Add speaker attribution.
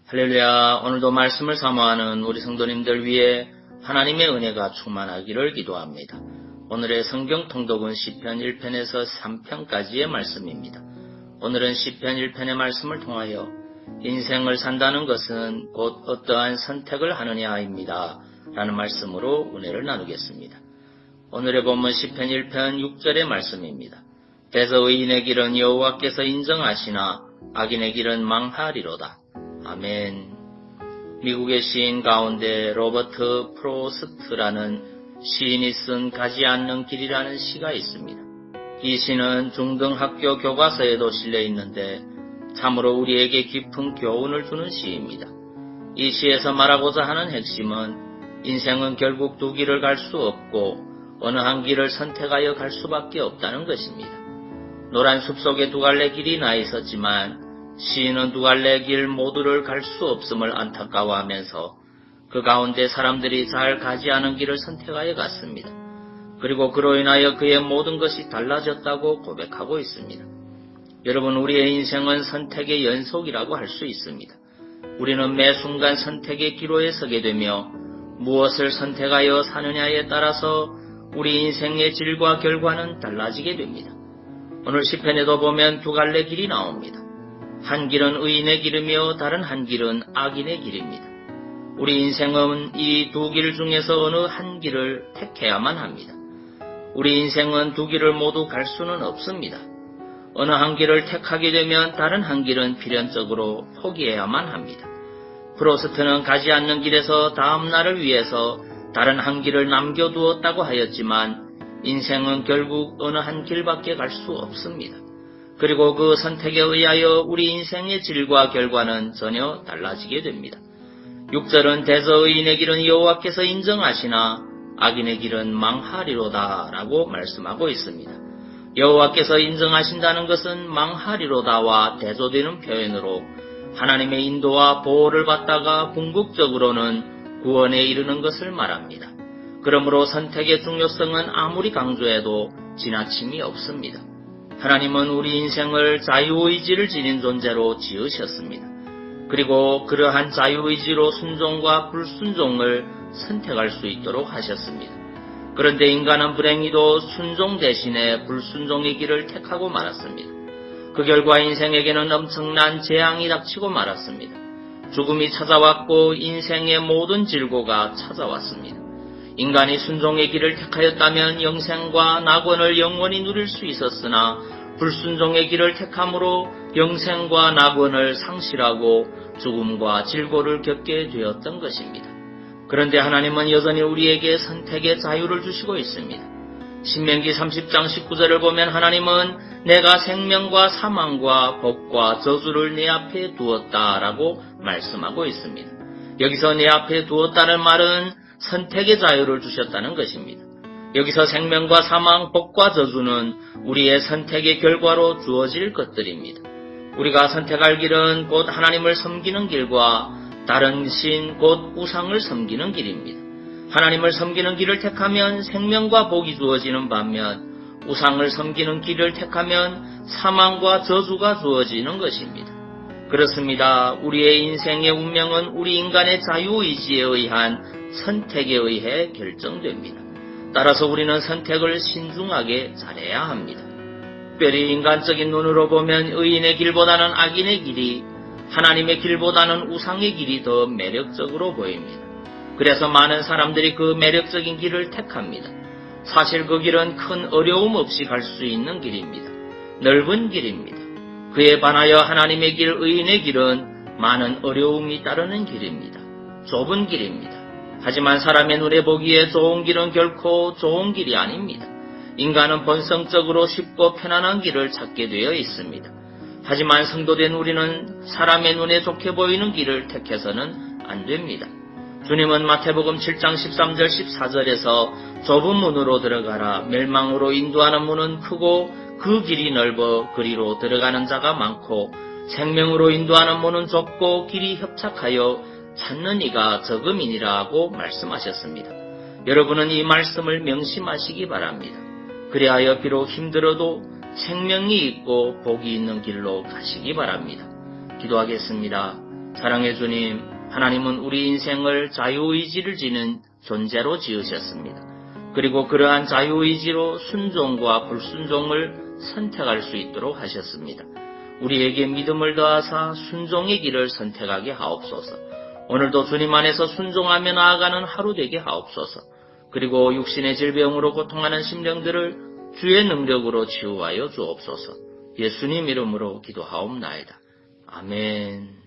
Speaker 1: 할렐루야. 오늘도 말씀을 사모하는 우리 성도님들 위해 하나님의 은혜가 충만하기를 기도합니다. 오늘의 성경 통독은 시편 1편에서 3편까지의 말씀입니다. 오늘은 시편 1편의 말씀을 통하여 인생을 산다는 것은 곧 어떠한 선택을 하느냐입니다. 라는 말씀으로 은혜를 나누겠습니다. 오늘의 본문 시편 1편 6절의 말씀입니다. 대저 의인의 길은 여호와께서 인정하시나 악인의 길은 망하리로다. 아멘. 미국의 시인 가운데 로버트 프로스트라는 시인이 쓴 가지 않는 길이라는 시가 있습니다. 이 시는 중등학교 교과서에도 실려 있는데 참으로 우리에게 깊은 교훈을 주는 시입니다. 이 시에서 말하고자 하는 핵심은 인생은 결국 두 길을 갈 수 없고 어느 한 길을 선택하여 갈 수밖에 없다는 것입니다. 노란 숲 속에 두 갈래 길이 나 있었지만 시인은 두 갈래 길 모두를 갈 수 없음을 안타까워하면서 그 가운데 사람들이 잘 가지 않은 길을 선택하여 갔습니다. 그리고 그로 인하여 그의 모든 것이 달라졌다고 고백하고 있습니다. 여러분, 우리의 인생은 선택의 연속이라고 할 수 있습니다. 우리는 매 순간 선택의 기로에 서게 되며 무엇을 선택하여 사느냐에 따라서 우리 인생의 질과 결과는 달라지게 됩니다. 오늘 시편에도 보면 두 갈래 길이 나옵니다. 한 길은 의인의 길이며 다른 한 길은 악인의 길입니다. 우리 인생은 이 두 길 중에서 어느 한 길을 택해야만 합니다. 우리 인생은 두 길을 모두 갈 수는 없습니다. 어느 한 길을 택하게 되면 다른 한 길은 필연적으로 포기해야만 합니다. 프로스트는 가지 않는 길에서 다음 날을 위해서 다른 한 길을 남겨두었다고 하였지만 인생은 결국 어느 한 길밖에 갈 수 없습니다. 그리고 그 선택에 의하여 우리 인생의 질과 결과는 전혀 달라지게 됩니다. 6절은 대저 의인의 길은 여호와께서 인정하시나 악인의 길은 망하리로다 라고 말씀하고 있습니다. 여호와께서 인정하신다는 것은 망하리로다와 대조되는 표현으로 하나님의 인도와 보호를 받다가 궁극적으로는 구원에 이르는 것을 말합니다. 그러므로 선택의 중요성은 아무리 강조해도 지나침이 없습니다. 하나님은 우리 인생을 자유의지를 지닌 존재로 지으셨습니다. 그리고 그러한 자유의지로 순종과 불순종을 선택할 수 있도록 하셨습니다. 그런데 인간은 불행히도 순종 대신에 불순종의 길을 택하고 말았습니다. 그 결과 인생에게는 엄청난 재앙이 닥치고 말았습니다. 죽음이 찾아왔고 인생의 모든 질고가 찾아왔습니다. 인간이 순종의 길을 택하였다면 영생과 낙원을 영원히 누릴 수 있었으나 불순종의 길을 택함으로 영생과 낙원을 상실하고 죽음과 질고를 겪게 되었던 것입니다. 그런데 하나님은 여전히 우리에게 선택의 자유를 주시고 있습니다. 신명기 30장 19절을 보면 하나님은 내가 생명과 사망과 복과 저주를 내 앞에 두었다라고 말씀하고 있습니다. 여기서 내 앞에 두었다는 말은 선택의 자유를 주셨다는 것입니다. 여기서 생명과 사망, 복과 저주는 우리의 선택의 결과로 주어질 것들입니다. 우리가 선택할 길은 곧 하나님을 섬기는 길과 다른 신, 곧 우상을 섬기는 길입니다. 하나님을 섬기는 길을 택하면 생명과 복이 주어지는 반면 우상을 섬기는 길을 택하면 사망과 저주가 주어지는 것입니다. 그렇습니다. 우리의 인생의 운명은 우리 인간의 자유의지에 의한 선택에 의해 결정됩니다. 따라서 우리는 선택을 신중하게 잘해야 합니다. 특별히 인간적인 눈으로 보면 의인의 길보다는 악인의 길이, 하나님의 길보다는 우상의 길이 더 매력적으로 보입니다. 그래서 많은 사람들이 그 매력적인 길을 택합니다. 사실 그 길은 큰 어려움 없이 갈 수 있는 길입니다. 넓은 길입니다. 그에 반하여 하나님의 길, 의인의 길은 많은 어려움이 따르는 길입니다. 좁은 길입니다. 하지만 사람의 눈에 보기에 좋은 길은 결코 좋은 길이 아닙니다. 인간은 본성적으로 쉽고 편안한 길을 찾게 되어 있습니다. 하지만 성도된 우리는 사람의 눈에 좋게 보이는 길을 택해서는 안 됩니다. 주님은 마태복음 7장 13절 14절에서 좁은 문으로 들어가라. 멸망으로 인도하는 문은 크고 그 길이 넓어 그리로 들어가는 자가 많고 생명으로 인도하는 문은 좁고 길이 협착하여 찾는 이가 적음이니라 하고 말씀하셨습니다. 여러분은 이 말씀을 명심하시기 바랍니다. 그리하여 비록 힘들어도 생명이 있고 복이 있는 길로 가시기 바랍니다. 기도하겠습니다. 사랑의 주님, 하나님은 우리 인생을 자유의지를 지닌 존재로 지으셨습니다. 그리고 그러한 자유의지로 순종과 불순종을 선택할 수 있도록 하셨습니다. 우리에게 믿음을 더하사 순종의 길을 선택하게 하옵소서. 오늘도 주님 안에서 순종하며 나아가는 하루 되게 하옵소서. 그리고 육신의 질병으로 고통하는 심령들을 주의 능력으로 치유하여 주옵소서. 예수님 이름으로 기도하옵나이다. 아멘.